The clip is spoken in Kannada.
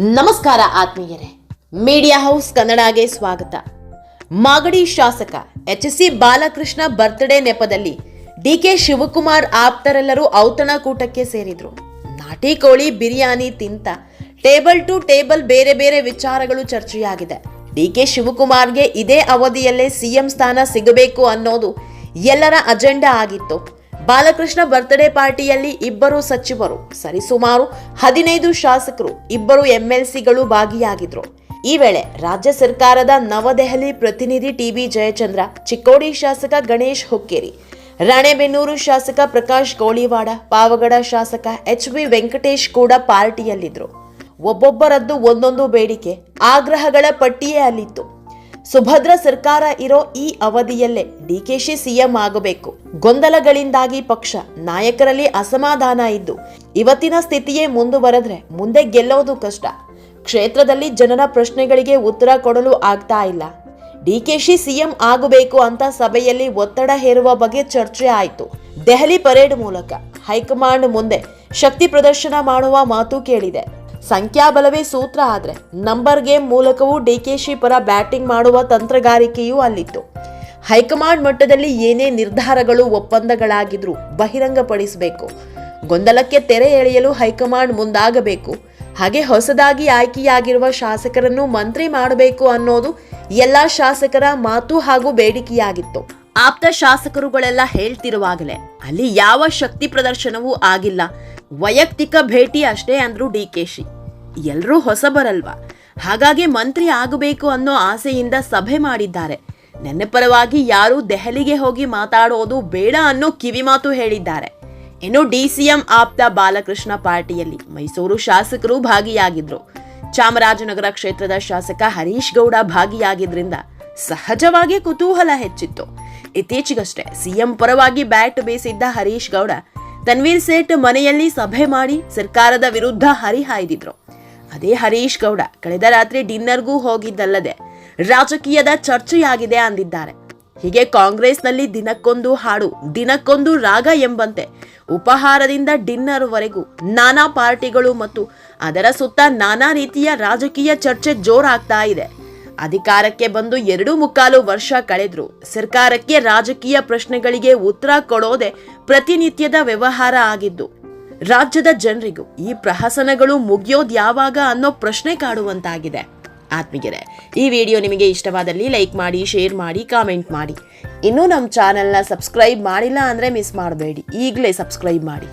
ನಮಸ್ಕಾರ ಆತ್ಮೀಯರೇ, ಮೀಡಿಯಾ ಹೌಸ್ ಕನ್ನಡಗೆ ಸ್ವಾಗತ. ಮಾಗಡಿ ಶಾಸಕ ಎಚ್.ಸಿ. ಬಾಲಕೃಷ್ಣ ಬರ್ತ್ಡೇ ನೆಪದಲ್ಲಿ ಡಿಕೆ ಶಿವಕುಮಾರ್ ಆಪ್ತರೆಲ್ಲರೂ ಔತಣಕೂಟಕ್ಕೆ ಸೇರಿದ್ರು. ನಾಟಿ ಕೋಳಿ ಬಿರಿಯಾನಿ ತಿಂತ ಟೇಬಲ್ ಟು ಟೇಬಲ್ ಬೇರೆ ಬೇರೆ ವಿಚಾರಗಳು ಚರ್ಚೆಯಾಗಿದೆ. ಡಿಕೆ ಶಿವಕುಮಾರ್ಗೆ ಇದೇ ಅವಧಿಯಲ್ಲೇ ಸಿಎಂ ಸ್ಥಾನ ಸಿಗಬೇಕು ಅನ್ನೋದು ಎಲ್ಲರ ಅಜೆಂಡಾ ಆಗಿತ್ತು. ಬಾಲಕೃಷ್ಣ ಬರ್ತ್ಡೇ ಪಾರ್ಟಿಯಲ್ಲಿ ಇಬ್ಬರು ಸಚಿವರು, ಸರಿಸುಮಾರು 15 ಶಾಸಕರು, ಇಬ್ಬರು ಎಂಎಲ್ಸಿಗಳು ಭಾಗಿಯಾಗಿದ್ರು. ಈ ವೇಳೆ ರಾಜ್ಯ ಸರ್ಕಾರದ ನವದೆಹಲಿ ಪ್ರತಿನಿಧಿ ಟಿ.ಬಿ. ಜಯಚಂದ್ರ, ಚಿಕ್ಕೋಡಿ ಶಾಸಕ ಗಣೇಶ್ ಹುಕ್ಕೇರಿ, ರಾಣೆಬೆನ್ನೂರು ಶಾಸಕ ಪ್ರಕಾಶ್ ಕೋಳಿವಾಡ, ಪಾವಗಡ ಶಾಸಕ ಎಚ್.ಬಿ. ವೆಂಕಟೇಶ್ ಕೂಡ ಪಾರ್ಟಿಯಲ್ಲಿದ್ರು. ಒಬ್ಬೊಬ್ಬರದ್ದು ಒಂದೊಂದು ಬೇಡಿಕೆ, ಆಗ್ರಹಗಳ ಪಟ್ಟಿಯೇ ಅಲ್ಲಿತ್ತು. ಸುಭದ್ರ ಸರ್ಕಾರ ಇರೋ ಈ ಅವಧಿಯಲ್ಲೇ ಡಿಕೆಶಿ ಸಿಎಂ ಆಗಬೇಕು. ಗೊಂದಲಗಳಿಂದಾಗಿ ಪಕ್ಷ ನಾಯಕರಲ್ಲಿ ಅಸಮಾಧಾನ ಇದ್ದು ಇವತ್ತಿನ ಸ್ಥಿತಿಯೇ ಮುಂದುವರೆದ್ರೆ ಮುಂದೆ ಗೆಲ್ಲೋದು ಕಷ್ಟ. ಕ್ಷೇತ್ರದಲ್ಲಿ ಜನರ ಪ್ರಶ್ನೆಗಳಿಗೆ ಉತ್ತರ ಕೊಡಲು ಆಗ್ತಾ ಇಲ್ಲ. ಡಿಕೆಶಿ ಸಿಎಂ ಆಗಬೇಕು ಅಂತ ಸಭೆಯಲ್ಲಿ ಒತ್ತಡ ಹೇರುವ ಬಗ್ಗೆ ಚರ್ಚೆ ಆಯಿತು. ದೆಹಲಿ ಪರೇಡ್ ಮೂಲಕ ಹೈಕಮಾಂಡ್ ಮುಂದೆ ಶಕ್ತಿ ಪ್ರದರ್ಶನ ಮಾಡುವ ಮಾತು ಕೇಳಿದೆ. ಸಂಖ್ಯಾಬಲವೇ ಸೂತ್ರ ಆದ್ರೆ ನಂಬರ್ ಗೇಮ್ ಮೂಲಕವೂ ಡಿಕೆಶಿ ಪರ ಬ್ಯಾಟಿಂಗ್ ಮಾಡುವ ತಂತ್ರಗಾರಿಕೆಯೂ ಅಲ್ಲಿತ್ತು. ಹೈಕಮಾಂಡ್ ಮಟ್ಟದಲ್ಲಿ ಏನೇ ನಿರ್ಧಾರಗಳು ಒಪ್ಪಂದಗಳಾಗಿದ್ರೂ ಬಹಿರಂಗಪಡಿಸಬೇಕು. ಗೊಂದಲಕ್ಕೆ ತೆರೆ ಎಳೆಯಲು ಹೈಕಮಾಂಡ್ ಮುಂದಾಗಬೇಕು. ಹಾಗೆ ಹೊಸದಾಗಿ ಆಯ್ಕೆಯಾಗಿರುವ ಶಾಸಕರನ್ನು ಮಂತ್ರಿ ಮಾಡಬೇಕು ಅನ್ನೋದು ಎಲ್ಲಾ ಶಾಸಕರ ಮಾತು ಹಾಗೂ ಬೇಡಿಕೆಯಾಗಿತ್ತು. ಆಪ್ತ ಶಾಸಕರುಗಳೆಲ್ಲ ಹೇಳ್ತಿರುವಾಗಲೇ ಅಲ್ಲಿ ಯಾವ ಶಕ್ತಿ ಪ್ರದರ್ಶನವೂ ಆಗಿಲ್ಲ. ವೈಯಕ್ತಿಕ ಭೇಟಿ ಅಷ್ಟೇ ಅಂದ್ರು ಡಿಕೆಶಿ. ಎಲ್ರೂ ಹೊಸಬರಲ್ವಾ, ಹಾಗಾಗಿ ಮಂತ್ರಿ ಆಗಬೇಕು ಅನ್ನೋ ಆಸೆಯಿಂದ ಸಭೆ ಮಾಡಿದ್ದಾರೆ. ನನ್ನ ಪರವಾಗಿ ಯಾರು ದೆಹಲಿಗೆ ಹೋಗಿ ಮಾತಾಡೋದು ಬೇಡ ಅನ್ನೋ ಕಿವಿಮಾತು ಹೇಳಿದ್ದಾರೆ. ಇನ್ನು ಡಿಸಿಎಂ ಆಪ್ತ ಬಾಲಕೃಷ್ಣ ಪಾರ್ಟಿಯಲ್ಲಿ ಮೈಸೂರು ಶಾಸಕರು ಭಾಗಿಯಾಗಿದ್ರು. ಚಾಮರಾಜನಗರ ಕ್ಷೇತ್ರದ ಶಾಸಕ ಹರೀಶ್ ಗೌಡ ಭಾಗಿಯಾಗಿದ್ರಿಂದ ಸಹಜವಾಗಿ ಕುತೂಹಲ ಹೆಚ್ಚಿತ್ತು. ಇತ್ತೀಚೆಗಷ್ಟೇ ಸಿಎಂ ಪರವಾಗಿ ಬ್ಯಾಟ್ ಬೀಸಿದ್ದ ಹರೀಶ್ ಗೌಡ ತನ್ವೀರ್ ಸೇಠ್ ಮನೆಯಲ್ಲಿ ಸಭೆ ಮಾಡಿ ಸರ್ಕಾರದ ವಿರುದ್ಧ ಹರಿಹಾಯ್ದಿದ್ರು. ಅದೇ ಹರೀಶ್ ಗೌಡ ಕಳೆದ ರಾತ್ರಿ ಡಿನ್ನರ್ಗೂ ಹೋಗಿದ್ದಲ್ಲದೆ ರಾಜಕೀಯದ ಚರ್ಚೆಯಾಗಿದೆ ಅಂದಿದ್ದಾರೆ. ಹೀಗೆ ಕಾಂಗ್ರೆಸ್ನಲ್ಲಿ ದಿನಕ್ಕೊಂದು ಹಾಡು, ದಿನಕ್ಕೊಂದು ರಾಗ ಎಂಬಂತೆ ಉಪಹಾರದಿಂದ ಡಿನ್ನರ್ ವರೆಗೂ ನಾನಾ ಪಾರ್ಟಿಗಳು ಮತ್ತು ಅದರ ಸುತ್ತ ನಾನಾ ರೀತಿಯ ರಾಜಕೀಯ ಚರ್ಚೆ ಜೋರಾಗ್ತಾ ಇದೆ. ಅಧಿಕಾರಕ್ಕೆ ಬಂದು 2.25 ವರ್ಷ ಕಳೆದ್ರು ಸರ್ಕಾರಕ್ಕೆ ರಾಜಕೀಯ ಪ್ರಶ್ನೆಗಳಿಗೆ ಉತ್ತರ ಕೊಡೋದೇ ಪ್ರತಿನಿತ್ಯದ ವ್ಯವಹಾರ ಆಗಿದ್ದು ರಾಜ್ಯದ ಜನರಿಗೂ ಈ ಪ್ರಹಸನಗಳು ಮುಗಿಯೋದು ಯಾವಾಗ ಅನ್ನೋ ಪ್ರಶ್ನೆ ಕಾಡುವಂತಾಗಿದೆ. ಆತ್ಮೀಯರೇ, ಈ ವಿಡಿಯೋ ನಿಮಗೆ ಇಷ್ಟವಾದಲ್ಲಿ ಲೈಕ್ ಮಾಡಿ, ಶೇರ್ ಮಾಡಿ, ಕಾಮೆಂಟ್ ಮಾಡಿ. ಇನ್ನೂ ನಮ್ಮ ಚಾನೆಲ್ನ ಸಬ್ಸ್ಕ್ರೈಬ್ ಮಾಡಿಲ್ಲ ಅಂದರೆ ಮಿಸ್ ಮಾಡಬೇಡಿ, ಈಗಲೇ ಸಬ್ಸ್ಕ್ರೈಬ್ ಮಾಡಿ.